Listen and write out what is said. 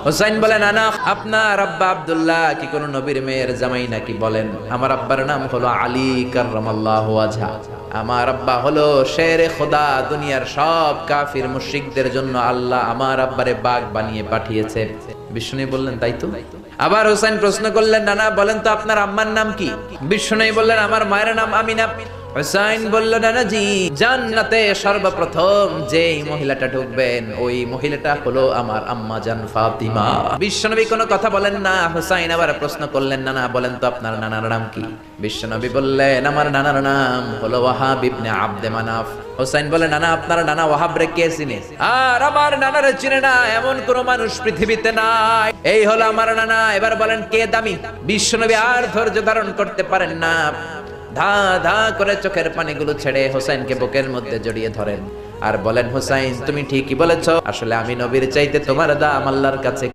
হুসাইন বলে নানা আপনার আব্বা আব্দুল্লাহ কি কোন নবীর মেয়ের জামাই নাকি? বলেন আমার আব্বার নাম হলো আলী কাররামাল্লাহু ওয়াজহা। আমার আব্বা হলো শেরে খোদা, দুনিয়ার সব কাফির মুশরিকদের জন্য আল্লাহ আমার আব্বারে বাঘ বানিয়ে পাঠিয়েছে। বিষ্ণু বললেন তাই তো। আবার হুসাইন প্রশ্ন করলেন নানা বলেন তো আপনার আম্মার নাম কি? বিষ্ণু বললেন আমার মায়ের নাম আমিনা। হুসাইন বলল নানাজি জান্নাতে সর্বপ্রথম যেই মহিলাটা ঢুকবেন ওই মহিলাটা হলো আমার আম্মা জান ফাতিমা। বিশ্বনবী কোনো কথা বলেন না। হুসাইন আবার প্রশ্ন করলেন নানা বলেন তো আপনার নানার নাম কি? বিশ্বনবী বললেন আমার নানার নাম হলো ওয়াহাব ইবনে আব্দে মানাফ। হুসাইন বলে নানা আপনার নানা ওয়াহাব রে কে চিনে? আর আমার নানারে চিনে না এমন কোন মানুষ পৃথিবীতে নাই। এই হলো আমার নানা। এবার বলেন কে দামি? বিশ্বনবী আর ধৈর্য ধারণ করতে পারেন না, ধা ধা করে চোখের পানিগুলো ছেড়ে হোসেনকে বুকের মধ্যে জড়িয়ে ধরেন আর বলেন হুসাইন তুমি ঠিকই বলেছ, আসলে আমি নবীর চাইতে তোমার দাম আল্লাহর কাছে